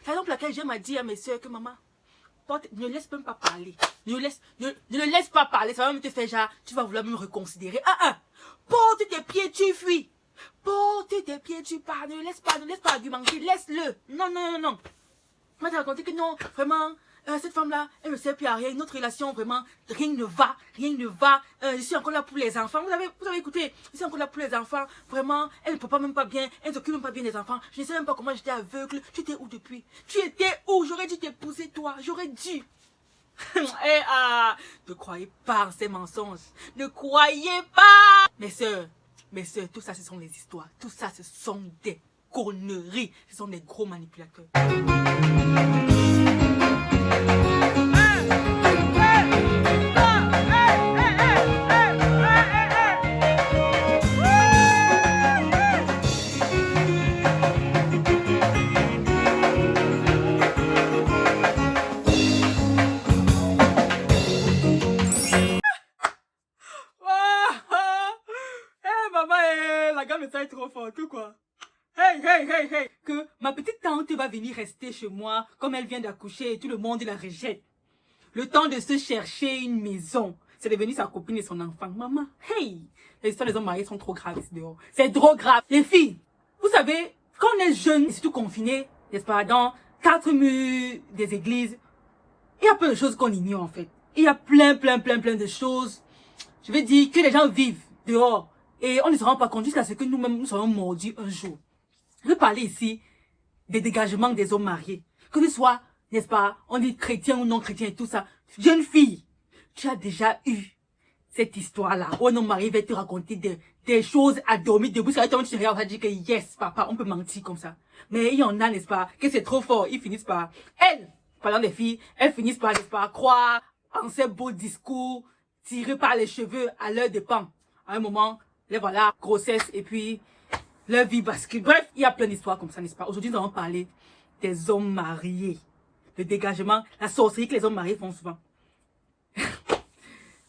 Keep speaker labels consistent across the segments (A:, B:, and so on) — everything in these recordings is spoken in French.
A: C'est pour laquelle j'aime à dire à mes soeurs que maman, ne laisse même pas parler. Ne le laisse pas parler. Ça va même te faire genre, tu vas vouloir me reconsidérer. Porte tes pieds, tu fuis. Porte tes pieds, tu pars. Ne laisse pas argumenter. Laisse-le. Non, non, non, non. Moi, t'as raconté que non, vraiment, cette femme-là, elle ne sert plus à rien. Notre relation, vraiment, rien ne va. Rien ne va. Je suis encore là pour les enfants. Vous avez écouté. Je suis encore là pour les enfants. Vraiment, elle ne peut pas même pas bien. Elle ne s'occupe même pas bien des enfants. Je ne sais même pas comment j'étais aveugle. Tu étais où depuis? Tu étais où? J'aurais dû t'épouser, toi. J'aurais dû. Ne croyez pas en ces mensonges. Ne croyez pas. Mes soeurs, tout ça, ce sont des histoires. Tout ça, ce sont des conneries. Ce sont des gros manipulateurs. La gamme est trop forte, quoi. Hey, que ma petite tante va venir rester chez moi comme elle vient d'accoucher et tout le monde la rejette. Le temps de se chercher une maison. C'est devenu sa copine et son enfant. Maman, hey, les histoires des hommes mariés sont trop graves ici dehors. C'est trop grave. Les filles, vous savez, quand on est jeune et surtout confiné, n'est-ce pas, dans 4 murs des églises, il y a plein de choses qu'on ignore en fait. Il y a plein de choses, je vais dire, que les gens vivent dehors. Et on ne se rend pas compte jusqu'à ce que nous-mêmes nous soyons mordus un jour. Je veux parler ici des dégagements des hommes mariés. Que ce soit, n'est-ce pas, on dit chrétien ou non chrétien et tout ça. Jeune fille, tu as déjà eu cette histoire-là où un homme marié va te raconter des choses à dormir debout. Ça va tu te regardes, on va dire que yes, papa, on peut mentir comme ça. Mais il y en a, n'est-ce pas, que c'est trop fort. Ils finissent par, parlant des filles, elles finissent par, n'est-ce pas, croire en ces beaux discours tirés par les cheveux à leur dépens. À un moment, les voilà, grossesse et puis leur vie bascule. Bref, il y a plein d'histoires comme ça, n'est-ce pas? Aujourd'hui, nous allons parler des hommes mariés. Le dégagement, la sorcellerie que les hommes mariés font souvent.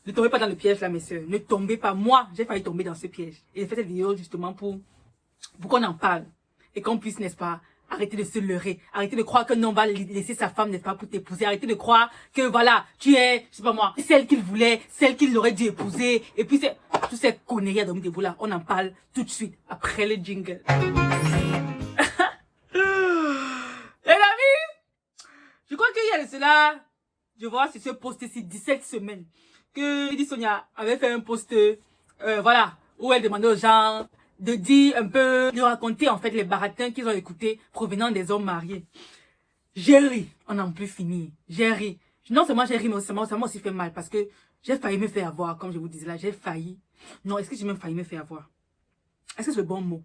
A: Ne tombez pas dans le piège là, mes soeurs. Ne tombez pas. Moi, j'ai failli tomber dans ce piège. Et j'ai fait cette vidéo justement pour qu'on en parle. Et qu'on puisse, n'est-ce pas, arrêter de se leurrer. Arrêter de croire qu'un homme va laisser sa femme, n'est-ce pas, pour t'épouser. Arrêter de croire que, voilà, tu es, je sais pas moi, celle qu'il voulait, celle qu'il aurait dû épouser. Et puis, c'est toutes ces conneries à dormir debout là. On en parle tout de suite, après le jingle. Les amis, je crois qu'il y a de cela, je vois sur ce post ici, 17 semaines, que Lady Sonia avait fait un post, voilà, où elle demandait aux gens de dire un peu, de raconter en fait les baratins qu'ils ont écoutés provenant des hommes mariés. J'ai ri, on n'en peut finir. J'ai ri. Non seulement j'ai ri, mais ça m'a aussi fait mal parce que j'ai failli me faire avoir, comme je vous disais là, j'ai failli. Non, est-ce que j'ai même failli me faire avoir? Est-ce que c'est le bon mot?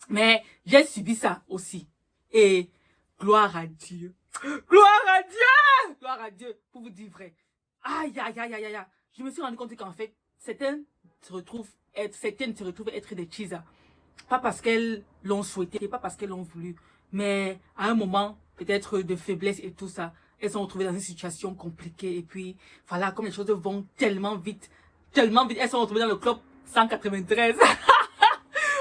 A: Mais j'ai subi ça aussi. Et gloire à Dieu. Gloire à Dieu! Gloire à Dieu, pour vous dire vrai. Aïe. Je me suis rendu compte qu'en fait, certaines se retrouvent être des cheesers. Pas parce qu'elles l'ont souhaité, pas parce qu'elles l'ont voulu, mais à un moment, peut-être de faiblesse et tout ça, elles sont retrouvées dans une situation compliquée. Et puis, voilà, comme les choses vont tellement vite, elles sont retrouvées dans le club 193.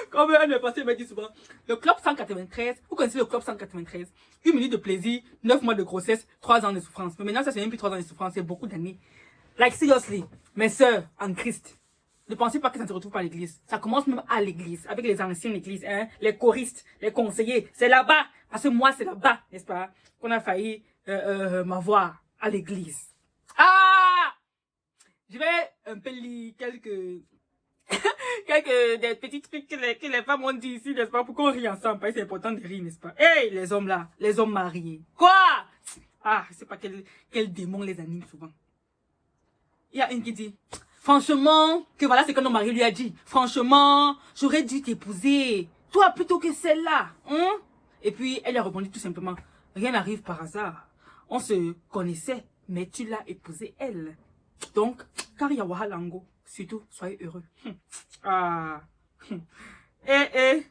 A: Comme un passé m'a dit souvent, le club 193, vous connaissez le club 193, 1 minute de plaisir, 9 mois de grossesse, 3 ans de souffrance. Mais maintenant, ça c'est même plus 3 ans de souffrance, c'est beaucoup d'années. Like, seriously, mes sœurs en Christ, ne pensez pas que ça ne se retrouve pas à l'église. Ça commence même à l'église, avec les anciens de l'église, hein, les choristes, les conseillers. C'est là-bas, parce que moi c'est là-bas, n'est-ce pas, qu'on a failli m'avoir à l'église. Je vais un peu lire quelques des petits trucs que les femmes ont dit ici, n'est-ce pas, pour qu'on rie ensemble, parce que c'est important de rire, n'est-ce pas. Hey, les hommes là, les hommes mariés. Quoi? Je sais pas quel démon les anime souvent. Il y a une qui dit, franchement, que voilà ce que notre mari lui a dit. Franchement, j'aurais dû t'épouser, toi plutôt que celle-là. Hein? Et puis, elle a répondu tout simplement, rien n'arrive par hasard. On se connaissait, mais tu l'as épousée elle. Donc, car il y a Wahalango. Surtout, soyez heureux. Et puis, elle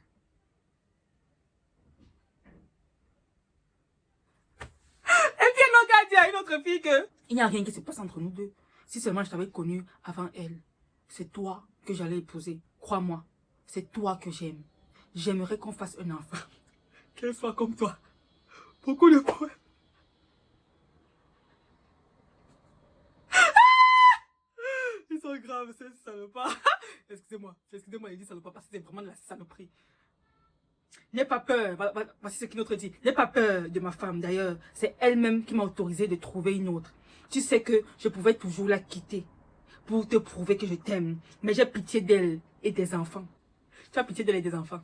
A: n'a qu'à dire à une autre fille que il n'y a rien qui se passe entre nous deux. Si seulement je t'avais connu avant elle, c'est toi que j'allais épouser. Crois-moi, c'est toi que j'aime. J'aimerais qu'on fasse un enfant. Qu'elle soit comme toi. Beaucoup de poèmes. Ils sont graves, ces salopards. Excusez-moi, il dit salopard parce que c'est vraiment de la saloperie. N'aie pas peur, voici ce qu'il nous dit. N'aie pas peur de ma femme, d'ailleurs, c'est elle-même qui m'a autorisé de trouver une autre. Tu sais que je pouvais toujours la quitter pour te prouver que je t'aime, mais j'ai pitié d'elle et des enfants. Tu as pitié d'elle et des enfants.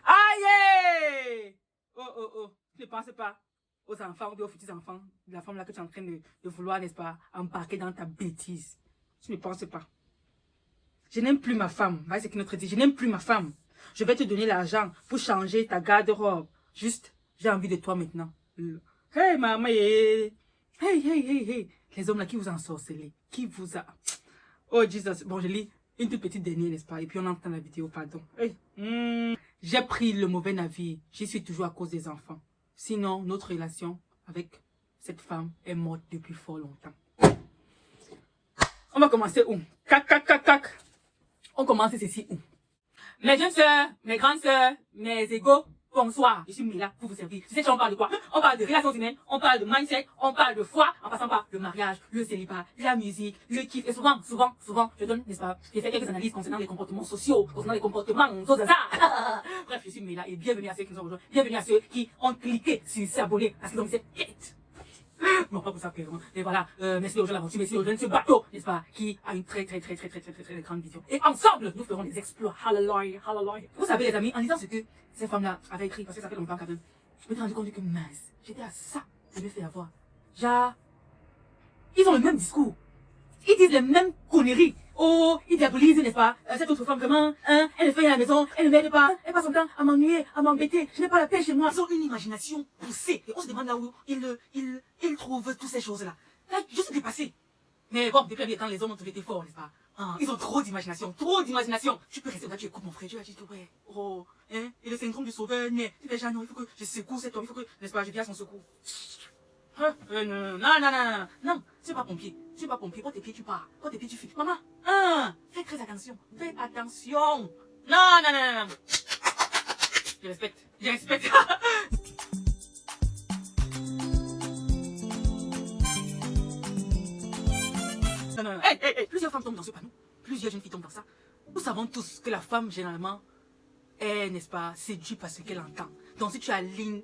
A: Aïe! Oh, oh, oh, tu ne penses pas aux enfants ou aux futurs enfants de la femme là que tu es en train de vouloir, n'est-ce pas, embarquer dans ta bêtise. Tu ne penses pas. Je n'aime plus ma femme. Voyez ce qu'il nous dit. Je n'aime plus ma femme. Je vais te donner l'argent pour changer ta garde-robe. Juste, j'ai envie de toi maintenant. Hey, maman. Hey, hey, hey, hey. Les hommes là qui vous ont ensorcelé. Qui vous a... Oh, Jesus. Bon, je lis une toute petite dernière, n'est-ce pas? Et puis on entend la vidéo, pardon. Hey. J'ai pris le mauvais navire. J'y suis toujours à cause des enfants. Sinon, notre relation avec cette femme est morte depuis fort longtemps. On va commencer où? Cac, cac, cac, cac. On commence ceci où? Mes jeunes sœurs, mes grandes sœurs, mes égaux, bonsoir. Je suis mis là pour vous servir. Tu sais, on parle de quoi? On parle de relations humaines, on parle de mindset, on parle de foi, en passant par le mariage, le célibat, la musique, le kiff. Et souvent, je donne, n'est-ce pas? J'ai fait quelques analyses concernant les comportements sociaux, concernant les comportements Bref, je suis mis là et bienvenue à ceux qui nous ont rejoints. Bienvenue à ceux qui ont cliqué sur s'abonner parce qu'ils ont mis cette tête. Non, pas pour ça, vraiment. Et voilà, merci aux gens l'aventure, merci aux gens de ce bateau, n'est-ce pas, qui a une très grande vision. Et ensemble, nous ferons des exploits. Hallelujah, hallelujah. Vous savez, les amis, en lisant ce que ces femmes-là avaient écrit, parce que ça fait longtemps quand même, je me suis rendu compte que mince, j'étais à ça de me faire avoir. Genre, ils ont le même discours. Ils disent les mêmes conneries. Oh, ils diabolisent, n'est-ce pas? Cette autre femme, vraiment, hein, elle fait à la maison, elle ne m'aide pas, elle passe son temps à m'ennuyer, à m'embêter, je n'ai pas la paix chez moi. Ils ont une imagination poussée. Et on se demande là où ils trouvent toutes ces choses-là. Là, je suis dépassé. Mais bon, depuis temps, les hommes ont trouvé été forts, n'est-ce pas? Ah, ils ont trop d'imagination, trop d'imagination. Tu peux rester là, tu écoutes mon frère, tu vas dire, ouais, oh, hein, et le syndrome du sauveur, né. Tu fais genre, non, il faut que je secoue cet homme, il faut que, n'est-ce pas, je viens à son secours. Non, tu es pas pompier. Tu es pas pompier. Quand tes pieds, tu pars. Quand tes pieds, tu fuis. Maman, fais très attention. Fais attention. Non. Je respecte. Non. Hey. Plusieurs femmes tombent dans ce panneau. Plusieurs jeunes filles tombent dans ça. Nous savons tous que la femme, généralement, est, n'est-ce pas, séduite par ce qu'elle entend. Donc, si tu alignes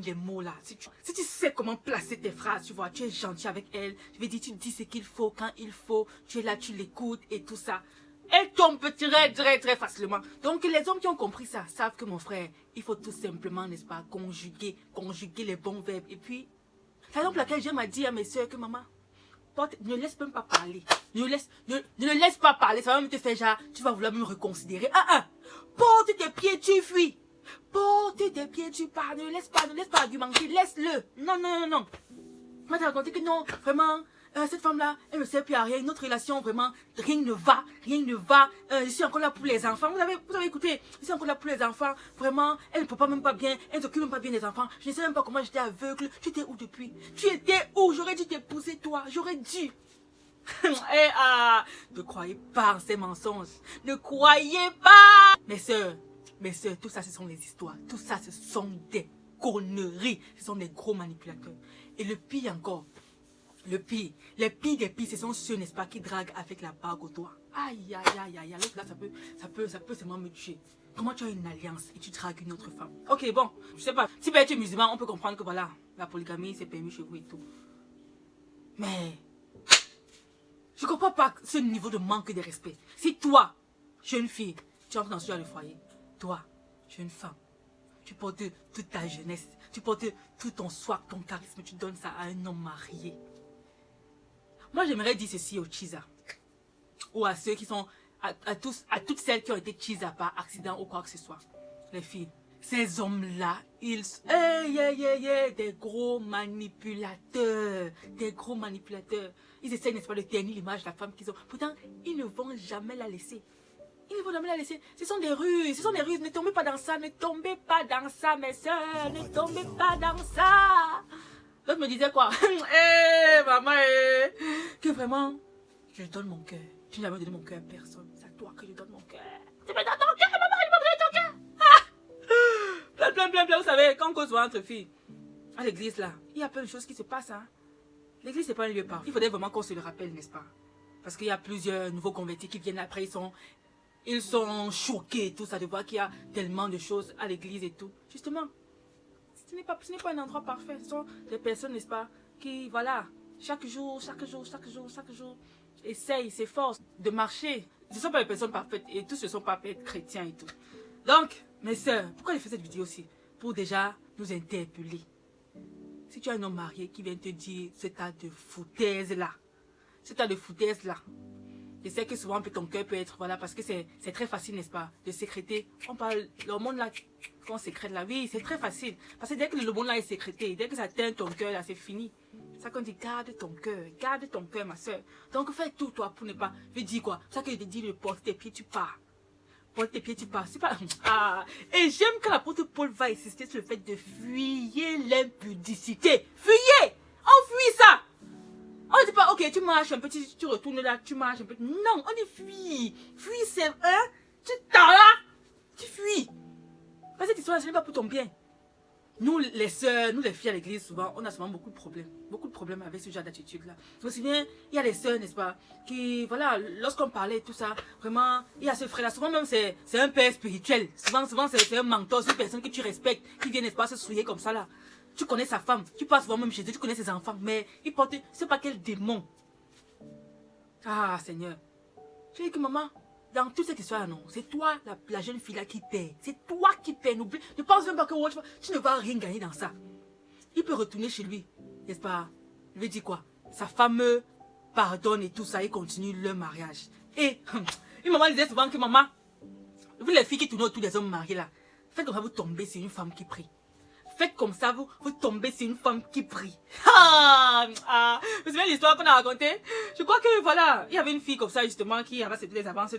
A: les mots là, si tu sais comment placer tes phrases, tu vois, tu es gentil avec elle, je vais dire, tu dis ce qu'il faut, quand il faut, tu es là, tu l'écoutes et tout ça. Elle tombe très facilement. Donc, les hommes qui ont compris ça savent que mon frère, il faut tout simplement, n'est-ce pas, conjuguer les bons verbes. Et puis, c'est exemple laquelle j'aime à dire à mes soeurs que maman, ne laisse même pas parler. Ne laisse pas parler. Ça va même te faire genre, tu vas vouloir me reconsidérer. Porte tes pieds, tu fuis. Porte tes pieds, tu pars. Ne laisse pas argumenter. Laisse-le. Non. Moi, t'as raconté que non, vraiment, cette femme-là, elle ne sert plus à rien. Notre relation, vraiment, rien ne va. Je suis encore là pour les enfants. Vous avez écouté. Je suis encore là pour les enfants. Vraiment, elle ne peut pas même pas bien. Elle ne s'occupe même pas bien des enfants. Je ne sais même pas comment j'étais aveugle. Tu étais où depuis? Tu étais où? J'aurais dû t'épouser, toi. J'aurais dû. Ne croyez pas en ces mensonges. Ne croyez pas. Mes soeurs, tout ça, ce sont des histoires. Tout ça, ce sont des conneries. Ce sont des gros manipulateurs. Et le pire encore, les pires des pires, ce sont ceux, n'est-ce pas, qui draguent avec la bague au doigt. Aïe. L'autre là, ça peut seulement me tuer. Comment tu as une alliance et tu dragues une autre femme? Ok, bon, je sais pas. Si tu es musulman, on peut comprendre que voilà, la polygamie, c'est permis chez vous et tout. Mais je comprends pas ce niveau de manque de respect. Si toi, jeune fille, tu entres dans le foyer, toi, jeune femme, tu portes toute ta jeunesse, tu portes tout ton soin, ton charisme, tu donnes ça à un homme marié. Moi, j'aimerais dire ceci aux Chisa, ou à ceux qui sont, à toutes celles qui ont été Chisa par accident ou quoi que ce soit. Les filles, ces hommes-là, ils sont des gros manipulateurs. Ils essaient, n'est-ce pas, de ternir l'image de la femme qu'ils ont. Pourtant, ils ne vont jamais la laisser. Ce sont des ruses. Ne tombez pas dans ça. Ne tombez pas dans ça, mes soeurs. Ne tombez pas dans ça. L'autre me disait quoi? Maman, que vraiment, je donne mon cœur. Je n'ai jamais donné mon cœur à personne. C'est à toi que je donne mon cœur. Tu me donnes ton cœur, maman, je me donne ton cœur. Vous savez, quand on cause entre filles, à l'église là, il y a plein de choses qui se passent. Hein. L'église, c'est pas un lieu parfait. Il faudrait vraiment qu'on se le rappelle, n'est-ce pas? Parce qu'il y a plusieurs nouveaux convertis qui viennent après, ils sont choqués, tout ça, de voir qu'il y a tellement de choses à l'église et tout. Justement, ce n'est pas un endroit parfait. Ce sont des personnes, n'est-ce pas, qui, voilà, chaque jour, essayent, s'efforcent de marcher. Ce ne sont pas les personnes parfaites et tous ne sont pas chrétiens et tout. Donc, mes sœurs, pourquoi j'ai fait cette vidéo aussi? Pour déjà nous interpeller. Si tu as un homme marié qui vient te dire ce tas de foutaises là, je sais que souvent un peu ton cœur peut être, voilà, parce que c'est très facile, n'est-ce pas, de sécréter. On parle, le monde là, quand on sécrète la vie, c'est très facile. Parce que dès que le monde là est sécrété, dès que ça atteint ton cœur là, c'est fini. C'est ça qu'on dit, garde ton cœur, ma soeur. Donc fais tout toi pour ne pas, je dis quoi, c'est ça que je te dis, de porter tes pieds, tu pars. Porte tes pieds, tu pars. C'est pas... Ah. Et j'aime quand l'apôtre Paul va insister sur le fait de fuir l'impudicité. Fuyez! On fuit ça! On ne dit pas, ok, tu marches un peu, tu retournes là, tu marches un peu. Non, on dit fuis. Fuis, c'est... Hein? Tu t'en là! Tu fuis. Parce que cette histoire, ce n'est pas pour ton bien. Nous, les sœurs, nous les filles à l'église, souvent, on a souvent beaucoup de problèmes. Beaucoup de problèmes avec ce genre d'attitude-là. Je me souviens, il y a les sœurs, n'est-ce pas, qui, voilà, lorsqu'on parlait tout ça, vraiment, il y a ce frère-là, souvent même c'est un père spirituel. Souvent c'est un mentor, c'est une personne que tu respectes, qui vient, n'est-ce pas, se souiller comme ça là. Tu connais sa femme, tu passes souvent même chez eux, tu connais ses enfants, mais il porte, je sais pas quel démon. Ah, Seigneur. Je dis que maman, dans toute cette histoire, non, c'est toi, la jeune fille là qui paie. C'est toi qui paie. Ne pense même pas que tu ne vas rien gagner dans ça. Il peut retourner chez lui, n'est-ce pas? Il veut dire quoi? Sa femme pardonne et tout ça, il continue le mariage. Et une maman disait souvent que maman, vous les filles qui tournent autour des hommes mariés là, faites comme ça, vous tombez sur une femme qui prie. Faites comme ça, vous tombez sur une femme qui prie. Vous savez l'histoire qu'on a racontée? Je crois que voilà, il y avait une fille comme ça justement qui avait accepté les avances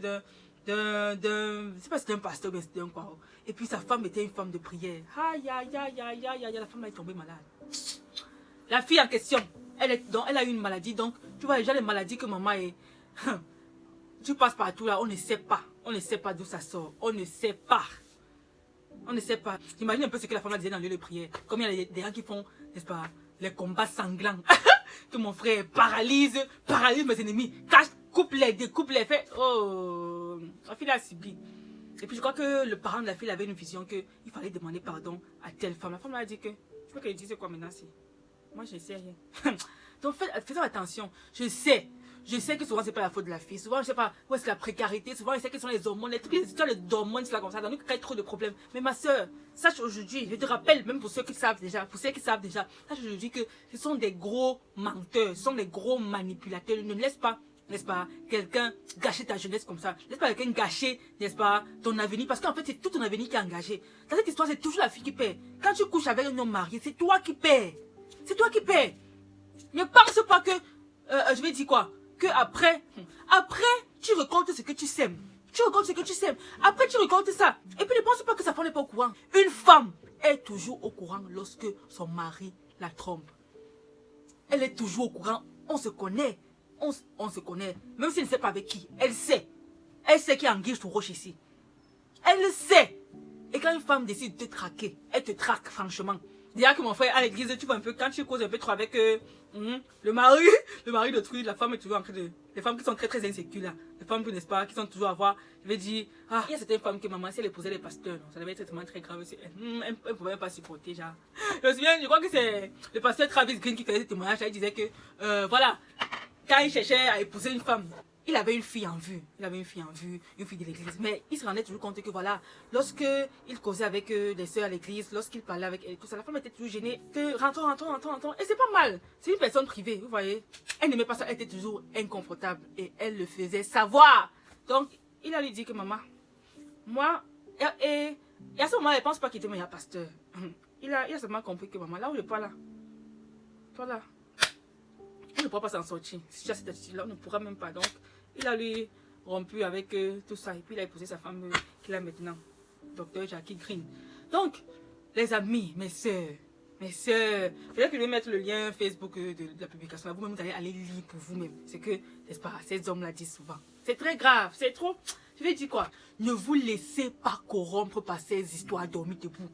A: je sais pas si c'était un pasteur ou c'était un quoi. Et puis sa femme était une femme de prière. Aïe, la femme est tombée malade. La fille en question, elle a eu une maladie, donc tu vois déjà les maladies que maman est. Tu passes partout là, on ne sait pas d'où ça sort, on ne sait pas. J'imagine un peu ce que la femme disait dans le lieu de prière. Comme il y a des gens qui font, n'est-ce pas, les combats sanglants. Que mon frère paralyse mes ennemis. Coupe les, découpe les, fait. Oh, la fille a subi. Et puis je crois que le parent de la fille avait une vision qu'il fallait demander pardon à telle femme. La femme a dit que, je veux qu'elle dise quoi maintenant, si. Moi je ne sais rien. Donc faites attention. Je sais que souvent c'est pas la faute de la fille. Souvent je sais pas où est-ce la précarité. Souvent je sais que ce sont les hormones. Les histoires d'hormones, c'est là comme ça. Donc il crée trop de problèmes. Mais ma soeur, sache aujourd'hui, je te rappelle, même pour ceux qui savent déjà, sache aujourd'hui que ce sont des gros menteurs, ce sont des gros manipulateurs. Ne laisse pas, n'est-ce pas, quelqu'un gâcher ta jeunesse comme ça. Laisse pas quelqu'un gâcher, n'est-ce pas, ton avenir. Parce qu'en fait, c'est tout ton avenir qui est engagé. Dans cette histoire, c'est toujours la fille qui paie. Quand tu couches avec un homme marié, c'est toi qui paie. C'est toi qui paie. Ne pense pas que, je vais dire quoi, que après, tu récoltes ce que tu sèmes. Après, tu récoltes ça. Et puis, ne pense pas que sa femme n'est pas au courant. Une femme est toujours au courant lorsque son mari la trompe. Elle est toujours au courant. On se connaît. On se connaît. Même si elle ne sait pas avec qui. Elle sait. Elle sait qu'il y a anguille sous roche ici. Elle le sait. Et quand une femme décide de te traquer, elle te traque franchement. Déjà que mon frère à l'église, tu vois un peu, quand tu causes un peu trop avec le mari d'autrui, la femme est toujours en train de... Les femmes qui sont très très insécures là, les femmes, n'est-ce pas, qui sont toujours à voir, je vais dire, ah, il y a certaines femmes que maman, si elle épousait les pasteurs, non, ça devait être vraiment très grave aussi. Elle ne pouvait même pas supporter, genre. Je me souviens, je crois que c'est le pasteur Travis Green qui faisait ce témoignage, il disait que, voilà, quand il cherchait à épouser une femme, il avait une fille en vue. Une fille de l'église. Mais il se rendait toujours compte que voilà, lorsque il causait avec les sœurs à l'église, lorsqu'il parlait avec elle, tout ça, la femme était toujours gênée. Que rentrons. Et c'est pas mal. C'est une personne privée, vous voyez. Elle n'aimait pas ça, elle était toujours inconfortable. Et elle le faisait savoir. Donc, il a lui dit que maman, moi, et à ce moment, elle pense pas qu'il était meilleur pasteur. Il a seulement compris que maman, là où je parle là, toi là, on ne pourra pas s'en sortir. Si tu as cette attitude-là, on ne pourra même pas. Donc, il a lui rompu avec tout ça. Et puis, il a épousé sa femme qu'il a maintenant, Dr. Jackie Green. Donc, les amis, mes soeurs, peut-être que je vais mettre le lien Facebook de la publication. Vous-même, vous allez aller lire pour vous-même. C'est que, n'est-ce pas, ces hommes-là disent souvent. C'est très grave, c'est trop. Je vais dire quoi? Ne vous laissez pas corrompre par ces histoires dormies debout.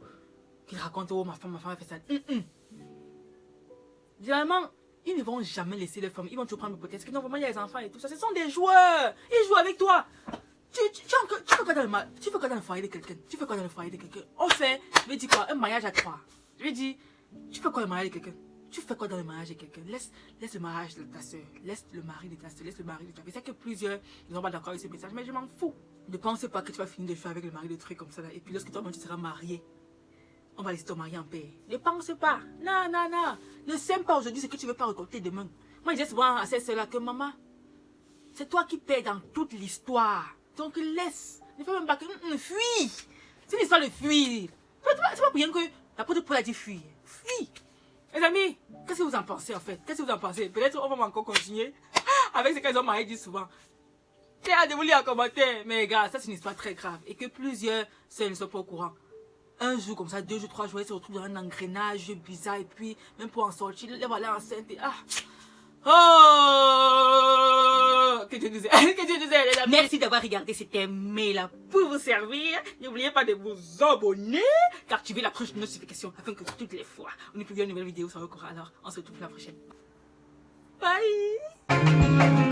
A: qu'ils racontent, oh, ma femme a fait ça. Généralement, ils ne vont jamais laisser les femmes. Ils vont te prendre le prétexte que non, vraiment, il y a les enfants et tout ça. Ce sont des joueurs. Ils jouent avec toi. Tu fais quoi dans le foyer de quelqu'un? Tu fais quoi dans le foyer de quelqu'un? On fait, je vais dire quoi? Un mariage à 3. Je vais dire, tu fais quoi le mariage de quelqu'un? Tu fais quoi dans le mariage de quelqu'un? Laisse le mariage de ta soeur. Laisse le mari de ta soeur. Laisse le mari de ta fille. C'est que plusieurs ne sont pas d'accord avec ce message, mais je m'en fous. Ne pense pas que tu vas finir de faire avec le mari de trucs comme ça là. Et puis lorsque toi-même tu seras marié, on va laisser ton mari en paix. Ne pense pas. Non, non, non. Ne sème pas aujourd'hui ce que tu ne veux pas récolter demain. Moi, je dis souvent à cette soeur-là que maman, c'est toi qui paies dans toute l'histoire. Donc laisse. Ne fais même pas que fuis. C'est une histoire de fuir. C'est pas pour rien que l'apôtre Paul a dit fuir. Fuis. Les amis, qu'est-ce que vous en pensez en fait? Qu'est-ce que vous en pensez? Peut-être on va encore continuer avec ce qu'ils ont marié dit souvent. J'ai hâte de vous lire en commentaire. Mais gars, ça c'est une histoire très grave. Et que plusieurs seuls ne sont pas au courant. Un jour comme ça, 2 jours, 3 jours, ils se retrouvent dans un engrenage bizarre. Et puis, même pour en sortir, les voilà enceintes. Et que Dieu nous aide. Que Dieu nous aide, les amis. Merci d'avoir regardé cet mail-là pour vous servir. N'oubliez pas de vous abonner, d'activer la cloche de notification afin que toutes les fois on ait publié une nouvelle vidéo sur le courant. Alors, on se retrouve la prochaine. Bye.